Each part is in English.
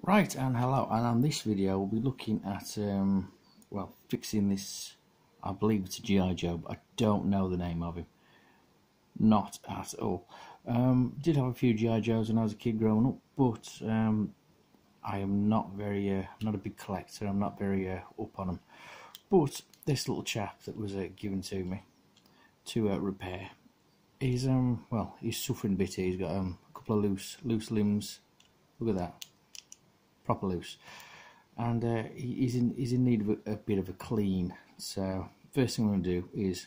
Right, and hello, and on this video we'll be looking at well, fixing this. I believe it's a G.I.JOE, but I don't know the name of him, not at all. Did have a few G.I.JOEs when I was a kid growing up, but I am not very I'm not a big collector. I'm not very up on them. But this little chap that was given to me to repair, he's well, he's suffering a bit here. He's got a couple of loose limbs. Look at that, proper loose, and he's in need of a bit of a clean. So first thing I'm going to do is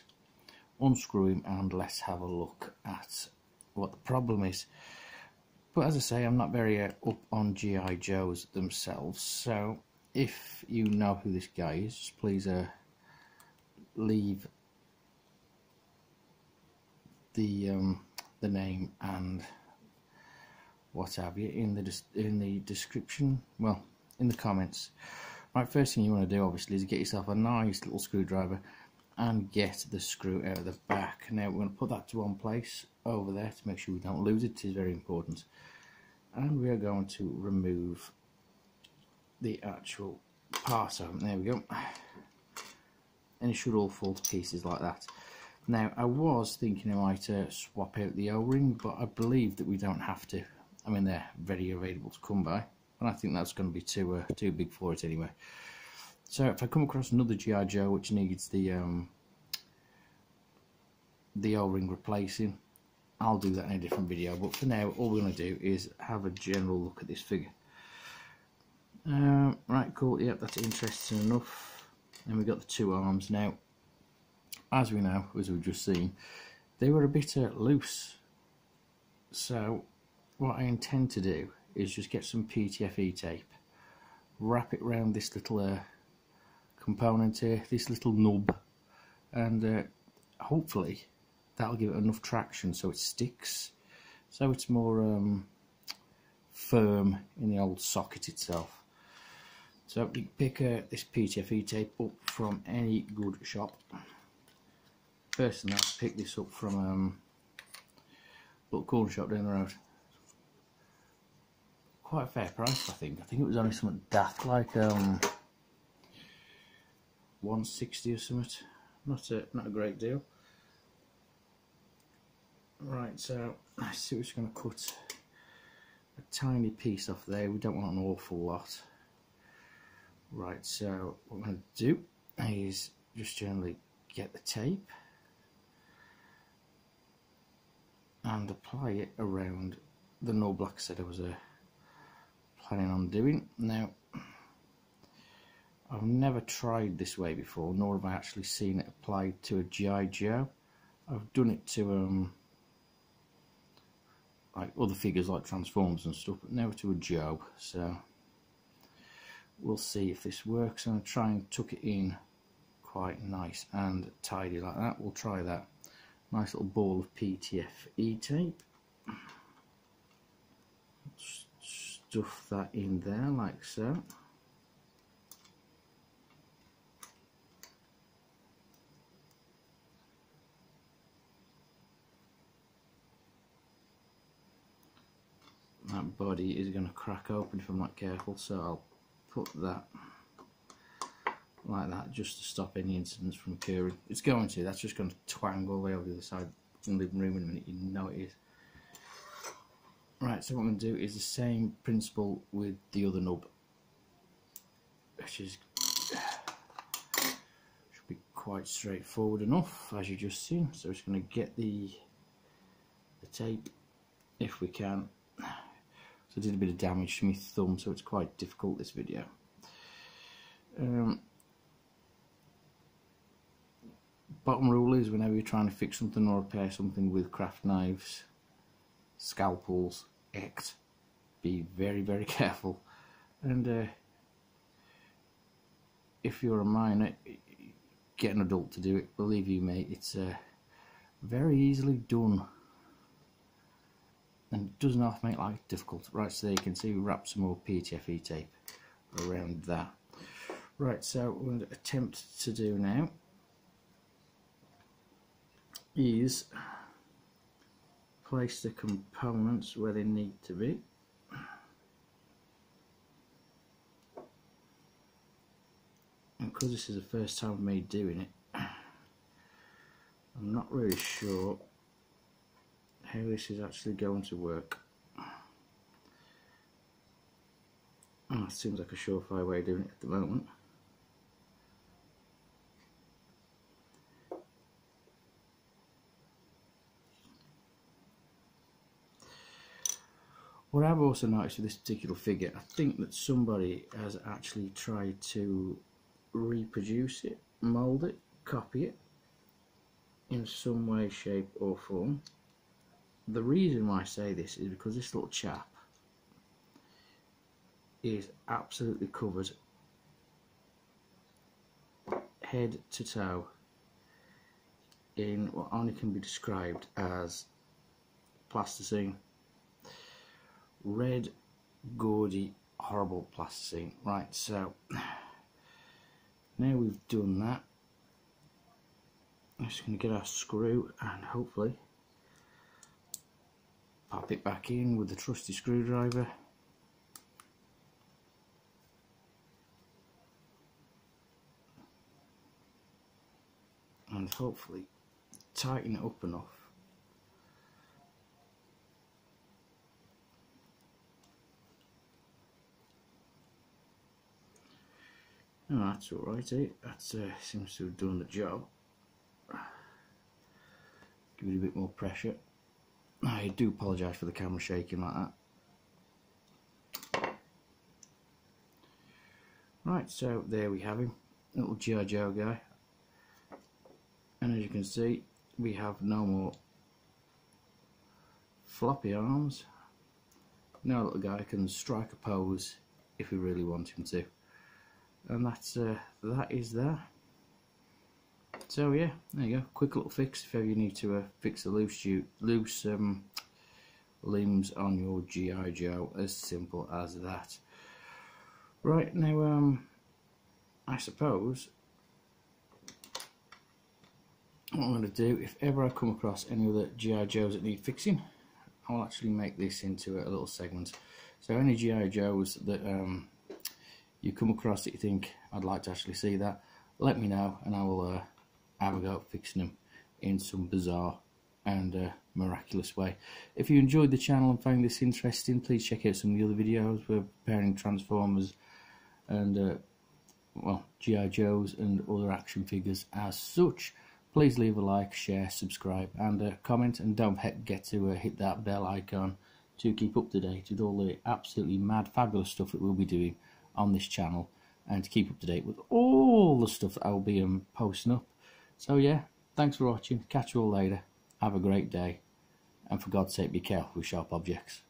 unscrew him and let's have a look at what the problem is. But as I say, I'm not very up on G.I. Joes themselves, so if you know who this guy is, just please leave the name and what have you in the description, well, in the comments. Right, first thing you want to do obviously is get yourself a nice little screwdriver and get the screw out of the back. Now we're going to put that to one place over there to make sure we don't lose it. It is very important. And we are going to remove the actual part of it. There we go. And it should all fall to pieces like that. Now I was thinking I might swap out the O-ring, but I believe that we don't have to. I mean, they're very available to come by, and I think that's going to be too big for it anyway. So if I come across another G.I. Joe which needs the O-ring replacing, I'll do that in a different video. But for now, all we're going to do is have a general look at this figure. Right, cool. Yep, that's interesting enough. And we've got the two arms now. As we know, as we've just seen, they were a bit loose. So what I intend to do is just get some PTFE tape, wrap it around this little component here, this little nub, and hopefully that'll give it enough traction so it sticks, so it's more firm in the old socket itself. So you pick this PTFE tape up from any good shop. Personally, I picked this up from a little corner shop down the road. Quite a fair price, I think. I think it was only something daft like 160 or something. Not a great deal. Right, so I see we're just going to cut a tiny piece off there. We don't want an awful lot. Right, so what I'm going to do is just generally get the tape and apply it around the nub, like I said I was planning on doing. Now, I've never tried this way before, nor have I actually seen it applied to a G.I. Joe. I've done it to like other figures like Transformers and stuff, but never to a Joe. So we'll see if this works. I'm going to try and tuck it in quite nice and tidy like that. We'll try that. Nice little ball of PTFE tape. Stuff that in there like so. That body is going to crack open if I'm not careful, so I'll put that like that just to stop any incidents from occurring. It's going to, that's just going to twang all the way over the other side in the living room in a minute, you know it is. Right, so what I'm going to do is the same principle with the other nub, which is should be quite straightforward enough, as you just seen. So we're just going to get the tape, if we can. So I did a bit of damage to my thumb, so it's quite difficult, this video. Bottom rule is, whenever you're trying to fix something or repair something with craft knives, scalpels, be very, very careful. And if you're a minor, get an adult to do it. Believe you me, it's very easily done, and it does not make life difficult. Right, so there you can see we wrapped some more PTFE tape around that. Right, so what we're going to attempt to do now is place the components where they need to be. because this is the first time of me doing it, I'm not really sure how this is actually going to work. Oh, it seems like a surefire way of doing it at the moment. What I've also noticed with this particular figure, I think that somebody has actually tried to reproduce it, mould it, copy it in some way, shape or form. The reason why I say this is because this little chap is absolutely covered head to toe in what only can be described as plasticine. Red, gaudy, horrible plasticine. Right, so now we've done that, I'm just going to get our screw and hopefully pop it back in with the trusty screwdriver. And hopefully tighten it up enough oh, that's alright, eh? That seems to have done the job. Give it a bit more pressure. I do apologise for the camera shaking like that. Right, so there we have him, little G.I. Joe guy. And as you can see, we have no more floppy arms. Now little guy can strike a pose if we really want him to. And that's that is there. So yeah, there you go. Quick little fix if ever you need to fix the loose limbs on your G.I. Joe. As simple as that. Right, now I suppose what I'm going to do, if ever I come across any other G.I. Joes that need fixing, I'll actually make this into a little segment. So any G.I. Joes that you come across that you think I'd like to actually see that, let me know and I will have a go at fixing them in some bizarre and miraculous way. If you enjoyed the channel and found this interesting, please check out some of the other videos. We're preparing Transformers and well, G.I. Joes and other action figures as such. Please leave a like, share, subscribe and comment, and don't forget to hit that bell icon to keep up to date with all the absolutely mad fabulous stuff that we'll be doing on this channel, and to keep up to date with all the stuff that I'll be posting up. So yeah, thanks for watching, catch you all later, have a great day, and for God's sake be careful with sharp objects.